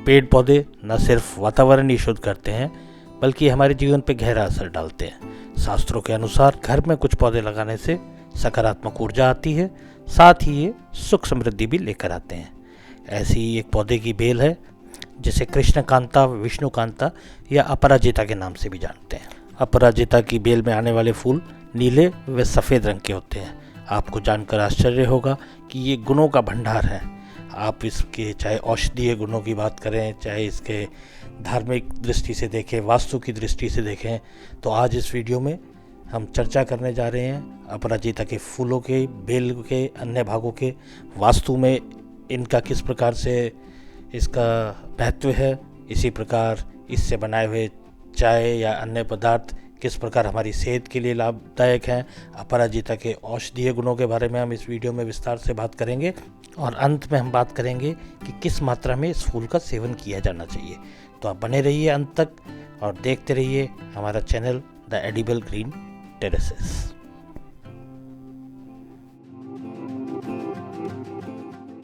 पेड़ पौधे न सिर्फ वातावरण ही शुद्ध करते हैं बल्कि हमारे जीवन पर गहरा असर डालते हैं। शास्त्रों के अनुसार घर में कुछ पौधे लगाने से सकारात्मक ऊर्जा आती है, साथ ही ये सुख समृद्धि भी लेकर आते हैं। ऐसी ही एक पौधे की बेल है जिसे कृष्णकांता, विष्णुकांता या अपराजिता के नाम से भी जानते हैं। अपराजिता की बेल में आने वाले फूल नीले व सफ़ेद रंग के होते हैं। आपको जानकर आश्चर्य होगा कि ये गुणों का भंडार है। आप इसके चाहे औषधीय गुणों की बात करें, चाहे इसके धार्मिक दृष्टि से देखें, वास्तु की दृष्टि से देखें, तो आज इस वीडियो में हम चर्चा करने जा रहे हैं अपराजिता के फूलों के, बेल के, अन्य भागों के वास्तु में इनका किस प्रकार से इसका महत्व है। इसी प्रकार इससे बनाए हुए चाय या अन्य पदार्थ किस प्रकार हमारी सेहत के लिए लाभदायक हैं। अपराजिता के औषधीय गुणों के बारे में हम इस वीडियो में विस्तार से बात करेंगे और अंत में हम बात करेंगे कि किस मात्रा में इस फूल का सेवन किया जाना चाहिए। तो आप बने रहिए अंत तक और देखते रहिए हमारा channel the edible green terraces.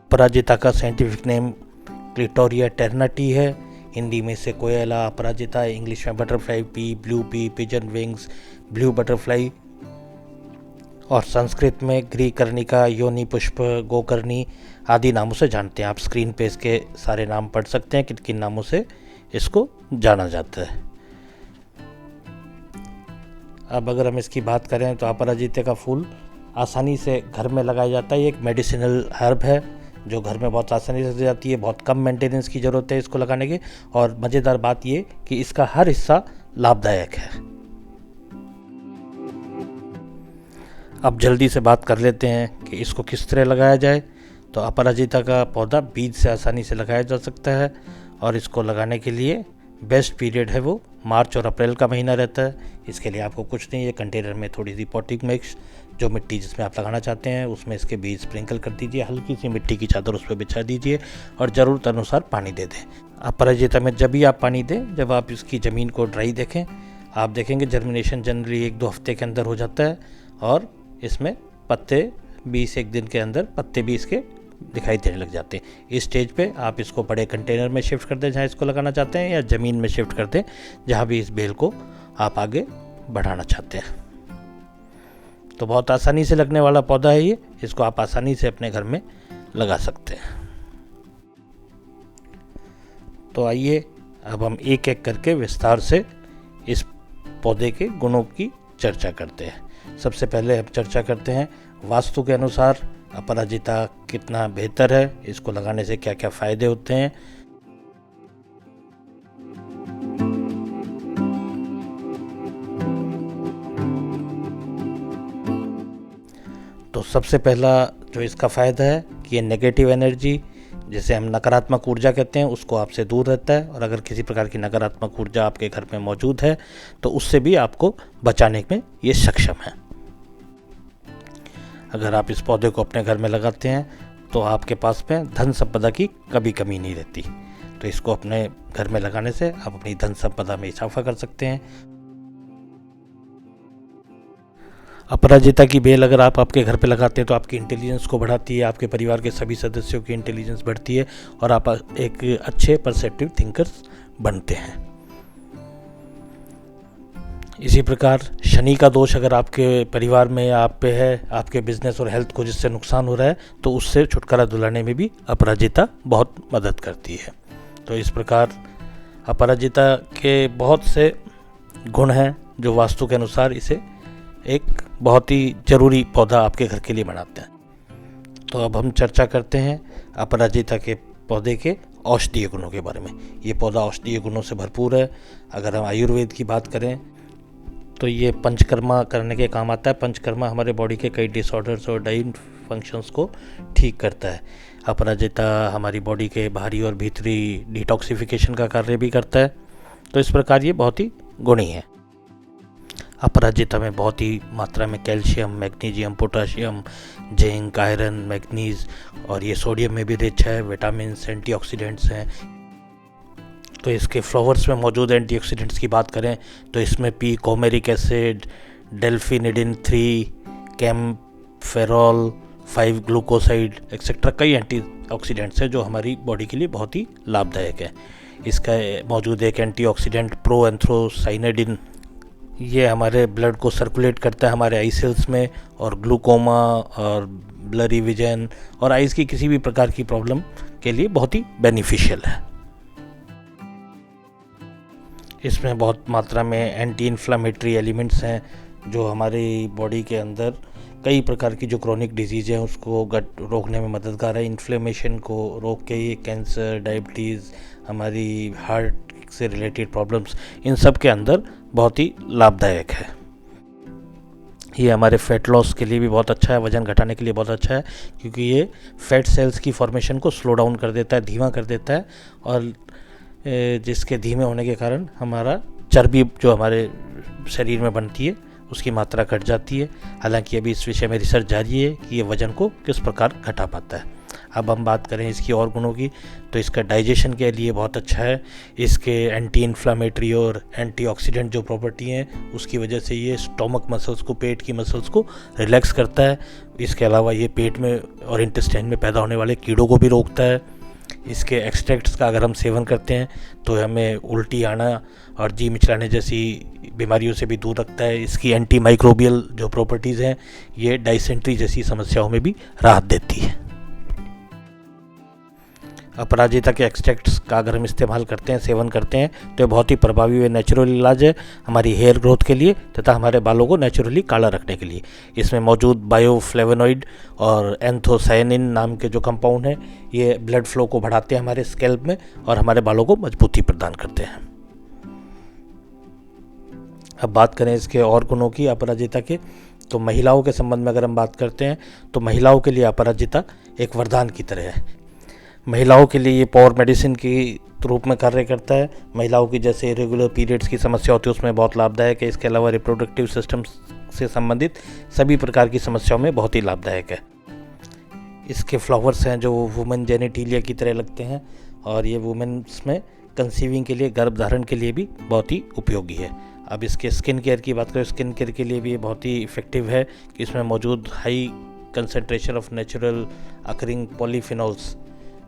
अपराजिता का साइंटिफिक नेम क्लिटोरिया टेरनाटी है। हिंदी में से कोयला अपराजिता, इंग्लिश में butterfly P, blue pea, pigeon wings, blue butterfly और संस्कृत में ग्रीकर्णिका, योनि पुष्प, गोकर्णी आदि नामों से जानते हैं। आप स्क्रीन पे इसके सारे नाम पढ़ सकते हैं किन किन नामों से इसको जाना जाता है। अब अगर हम इसकी बात करें तो अपराजिता का फूल आसानी से घर में लगाया जाता है। ये एक मेडिसिनल हर्ब है जो घर में बहुत आसानी से जाती है। बहुत कम मेंटेनेंस की ज़रूरत है इसको लगाने की और मज़ेदार बात ये कि इसका हर हिस्सा लाभदायक है। अब जल्दी से बात कर लेते हैं कि इसको किस तरह लगाया जाए। तो अपराजिता का पौधा बीज से आसानी से लगाया जा सकता है और इसको लगाने के लिए बेस्ट पीरियड है वो मार्च और अप्रैल का महीना रहता है। इसके लिए आपको कुछ नहीं है, कंटेनर में थोड़ी सी पॉटिंग मिक्स, जो मिट्टी जिसमें आप लगाना चाहते हैं उसमें इसके बीज स्प्रिंकल कर दीजिए, हल्की सी मिट्टी की चादर उस पर बिछा दीजिए और ज़रूरत अनुसार पानी दे दें। अपराजिता में जब भी आप पानी दें, जब आप इसकी ज़मीन को ड्राई देखें, आप देखेंगे जर्मिनेशन जनरली 1-2 हफ्ते के अंदर हो जाता है और इसमें पत्ते 20-1 दिन के अंदर पत्ते भी इसके दिखाई देने लग जाते हैं। इस स्टेज पे आप इसको बड़े कंटेनर में शिफ्ट कर दें जहाँ इसको लगाना चाहते हैं, या ज़मीन में शिफ्ट कर दें जहाँ भी इस बेल को आप आगे बढ़ाना चाहते हैं। तो बहुत आसानी से लगने वाला पौधा है ये, इसको आप आसानी से अपने घर में लगा सकते हैं। तो आइए अब हम एक एक करके विस्तार से इस पौधे के गुणों की चर्चा करते हैं। सबसे पहले हम चर्चा करते हैं वास्तु के अनुसार अपराजिता कितना बेहतर है, इसको लगाने से क्या क्या फ़ायदे होते हैं। तो सबसे पहला जो इसका फ़ायदा है कि ये नेगेटिव एनर्जी, जिसे हम नकारात्मक ऊर्जा कहते हैं, उसको आपसे दूर रहता है और अगर किसी प्रकार की नकारात्मक ऊर्जा आपके घर में मौजूद है तो उससे भी आपको बचाने में ये सक्षम है। अगर आप इस पौधे को अपने घर में लगाते हैं तो आपके पास में धन संपदा की कभी कमी नहीं रहती। तो इसको अपने घर में लगाने से आप अपनी धन संपदा में इजाफा कर सकते हैं। अपराजिता की बेल अगर आप आपके घर पे लगाते हैं तो आपकी इंटेलिजेंस को बढ़ाती है, आपके परिवार के सभी सदस्यों की इंटेलिजेंस बढ़ती है और आप एक अच्छे परसेप्टिव थिंकर्स बनते हैं। इसी प्रकार शनि का दोष अगर आपके परिवार में या आप पे है, आपके बिजनेस और हेल्थ को जिससे नुकसान हो रहा है, तो उससे छुटकारा दिलाने में भी अपराजिता बहुत मदद करती है। तो इस प्रकार अपराजिता के बहुत से गुण हैं जो वास्तु के अनुसार इसे एक बहुत ही ज़रूरी पौधा आपके घर के लिए बनाते हैं। तो अब हम चर्चा करते हैं अपराजिता के पौधे के औषधीय गुणों के बारे में। ये पौधा औषधीय गुणों से भरपूर है। अगर हम आयुर्वेद की बात करें तो ये पंचकर्मा करने के काम आता है। पंचकर्मा हमारे बॉडी के कई डिसऑर्डर्स और डाइन फंक्शंस को ठीक करता है। अपराजिता हमारी बॉडी के बाहरी और भीतरी डिटॉक्सिफिकेशन का कार्य भी करता है। तो इस प्रकार ये बहुत ही गुणी है। अपराजिता में बहुत ही मात्रा में calcium, magnesium, potassium, zinc, iron, manganese और ये सोडियम में भी रिच है। विटामिन, एंटीऑक्सीडेंट्स हैं। तो इसके फ्लावर्स में मौजूद एंटीऑक्सीडेंट्स की बात करें तो इसमें पी कोमेरिक एसिड, डेल्फिनिडिन 3, कैम्फेरॉल, 5 ग्लूकोसाइड एक्सेट्रा कई एंटीऑक्सीडेंट्स हैं जो हमारी बॉडी के लिए बहुत ही लाभदायक है। इसका मौजूद एक एंटीऑक्सीडेंट प्रोएंथ्रोसाइनेडिन, ये हमारे ब्लड को सर्कुलेट करता है हमारे आई सेल्स में, और ग्लूकोमा और ब्लरी विजन और आइज़ की किसी भी प्रकार की प्रॉब्लम के लिए बहुत ही बेनिफिशियल है। इसमें बहुत मात्रा में एंटी इन्फ्लामेटरी एलिमेंट्स हैं जो हमारी बॉडी के अंदर कई प्रकार की जो क्रॉनिक डिजीज़ हैं उसको रोकने में मददगार है। इन्फ्लेमेशन को रोक के ये कैंसर, डायबिटीज़, हमारी हार्ट से रिलेटेड प्रॉब्लम्स, इन सब के अंदर बहुत ही लाभदायक है। ये हमारे फैट लॉस के लिए भी बहुत अच्छा है, वज़न घटाने के लिए बहुत अच्छा है, क्योंकि ये फैट सेल्स की फॉर्मेशन को स्लो डाउन कर देता है, धीमा कर देता है, और जिसके धीमे होने के कारण हमारा चर्बी जो हमारे शरीर में बनती है उसकी मात्रा घट जाती है। हालांकि अभी इस विषय में रिसर्च जारी है कि ये वज़न को किस प्रकार घटा पाता है। अब हम बात करें इसकी और गुणों की, तो इसका डाइजेशन के लिए बहुत अच्छा है। इसके एंटी इन्फ्लामेटरी और एंटीऑक्सीडेंट जो प्रॉपर्टी हैं उसकी वजह से ये स्टोमक मसल्स को, पेट की मसल्स को रिलैक्स करता है। इसके अलावा ये पेट में और इंटेस्टाइन में पैदा होने वाले कीड़ों को भी रोकता है। इसके एक्सट्रैक्ट्स का अगर हम सेवन करते हैं तो हमें उल्टी आना और जी मिचलाने जैसी बीमारियों से भी दूर रखता है। इसकी एंटी माइक्रोबियल जो प्रॉपर्टीज़ हैं ये डाइसेंट्री जैसी समस्याओं में भी राहत देती है। अपराजिता के एक्सट्रैक्ट्स का अगर हम इस्तेमाल करते हैं, सेवन करते हैं, तो ये बहुत ही प्रभावी व नेचुरल इलाज है हमारी हेयर ग्रोथ के लिए तथा हमारे बालों को नेचुरली काला रखने के लिए। इसमें मौजूद बायोफ्लेवोनॉइड और एंथोसायनिन नाम के जो कंपाउंड हैं ये ब्लड फ्लो को बढ़ाते हैं हमारे स्कैल्प में और हमारे बालों को मजबूती प्रदान करते हैं। अब बात करें इसके और गुणों की अपराजिता के, तो महिलाओं के संबंध में अगर हम बात करते हैं तो महिलाओं के लिए अपराजिता एक वरदान की तरह है। महिलाओं के लिए ये पावर मेडिसिन की रूप में कार्य करता है। महिलाओं की जैसे इरेगुलर पीरियड्स की समस्या होती है उसमें बहुत लाभदायक है। इसके अलावा रिप्रोडक्टिव सिस्टम से संबंधित सभी प्रकार की समस्याओं में बहुत ही लाभदायक है। इसके फ्लावर्स हैं जो वुमेन जेनेटिलिया की तरह लगते हैं और ये वुमेन्स में कंसीविंग के लिए, गर्भधारण के लिए भी बहुत ही उपयोगी है। अब इसके स्किन केयर की बात करें, स्किन केयर के लिए भी ये बहुत ही इफ़ेक्टिव है कि इसमें मौजूद high concentration of natural occurring polyphenols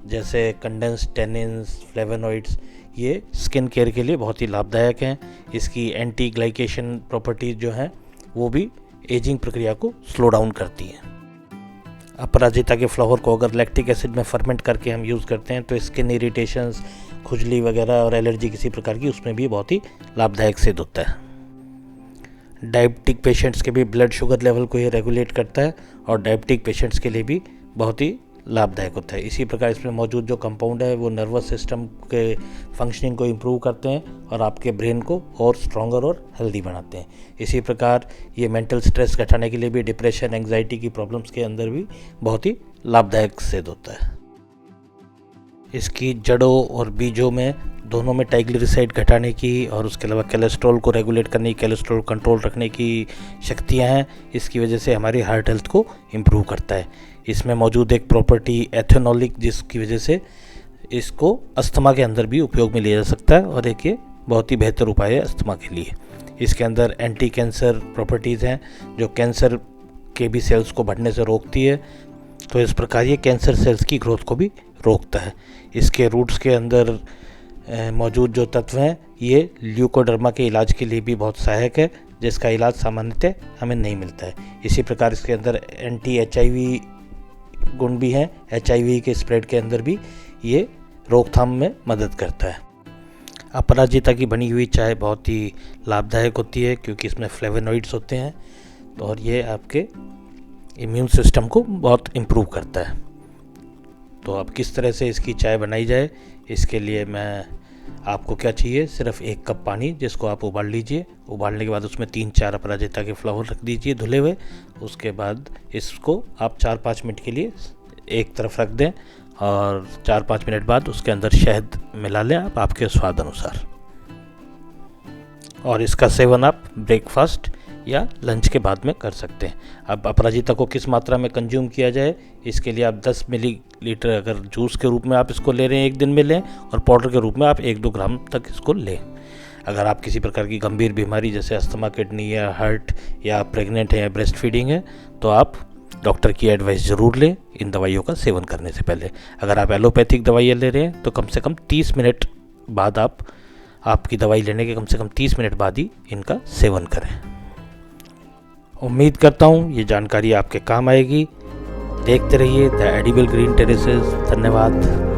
जैसे कंडेंस टेनिन्स, फ्लेवोनॉइड्स, ये स्किन केयर के लिए बहुत ही लाभदायक हैं। इसकी एंटी ग्लाइकेशन प्रॉपर्टीज जो हैं वो भी एजिंग प्रक्रिया को स्लो डाउन करती हैं। अपराजिता के फ्लावर को अगर लैक्टिक एसिड में फर्मेंट करके हम यूज़ करते हैं तो स्किन इरिटेशंस, खुजली वगैरह और एलर्जी किसी प्रकार की उसमें भी बहुत ही लाभदायक सिद्ध होता है। डायबिटिक पेशेंट्स के भी ब्लड शुगर लेवल को ये रेगुलेट करता है और डायबिटिक पेशेंट्स के लिए भी बहुत ही लाभदायक होता है। इसी प्रकार इसमें मौजूद जो कंपाउंड है वो नर्वस सिस्टम के फंक्शनिंग को इम्प्रूव करते हैं और आपके ब्रेन को और स्ट्रॉन्गर और हेल्दी बनाते हैं। इसी प्रकार ये मेंटल स्ट्रेस घटाने के लिए भी, डिप्रेशन, एंग्जाइटी की प्रॉब्लम्स के अंदर भी बहुत ही लाभदायक सिद्ध होता है। इसकी जड़ों और बीजों में दोनों में ट्राइग्लिसराइड घटाने की और उसके अलावा कोलेस्ट्रॉल को रेगुलेट करने की, कोलेस्ट्रॉल कंट्रोल रखने की शक्तियाँ हैं। इसकी वजह से हमारी हार्ट हेल्थ को इम्प्रूव करता है। इसमें मौजूद एक प्रॉपर्टी एथेनॉलिक, जिसकी वजह से इसको अस्थमा के अंदर भी उपयोग में लिया जा सकता है और एक ये बहुत ही बेहतर उपाय है अस्थमा के लिए। इसके अंदर एंटी कैंसर प्रॉपर्टीज़ हैं जो कैंसर के भी सेल्स को बढ़ने से रोकती है, तो इस प्रकार ये कैंसर सेल्स की ग्रोथ को भी रोकता है। इसके रूट्स के अंदर मौजूद जो तत्व हैं ये ल्यूकोडर्मा के इलाज के लिए भी बहुत सहायक है, जिसका इलाज सामान्यतः हमें नहीं मिलता है। इसी प्रकार इसके अंदर एंटी HIV गुण भी हैं। HIV के स्प्रेड के अंदर भी ये रोकथाम में मदद करता है। अपराजिता की बनी हुई चाय बहुत ही लाभदायक होती है क्योंकि इसमें फ्लेवोनॉइड्स होते हैं और ये आपके इम्यून सिस्टम को बहुत इम्प्रूव करता है। तो अब किस तरह से इसकी चाय बनाई जाए, इसके लिए आपको क्या चाहिए, सिर्फ 1 कप पानी जिसको आप उबाल लीजिए। उबालने के बाद उसमें 3-4 अपराजिता के फ्लावर रख दीजिए धुले हुए। उसके बाद इसको आप 4-5 मिनट के लिए एक तरफ रख दें और 4-5 मिनट बाद उसके अंदर शहद मिला लें आप आपके स्वाद अनुसार। और इसका सेवन आप ब्रेकफास्ट या लंच के बाद में कर सकते हैं। अब अपराजिता को किस मात्रा में कंज्यूम किया जाए, इसके लिए आप 10 मिलीलीटर अगर जूस के रूप में आप इसको ले रहे हैं 1 दिन में लें और पाउडर के रूप में आप 1-2 ग्राम तक इसको लें। अगर आप किसी प्रकार की गंभीर बीमारी जैसे अस्थमा, किडनी या हार्ट या प्रेग्नेंट हैं या ब्रेस्ट फीडिंग है तो आप डॉक्टर की एडवाइस ज़रूर लें इन दवाइयों का सेवन करने से पहले। अगर आप एलोपैथिक दवाइयाँ ले रहे हैं तो कम से कम 30 मिनट बाद आपकी दवाई लेने के कम से कम 30 मिनट बाद ही इनका सेवन करें। उम्मीद करता हूँ ये जानकारी आपके काम आएगी। देखते रहिए द एडिबल ग्रीन टेरेसेस। धन्यवाद।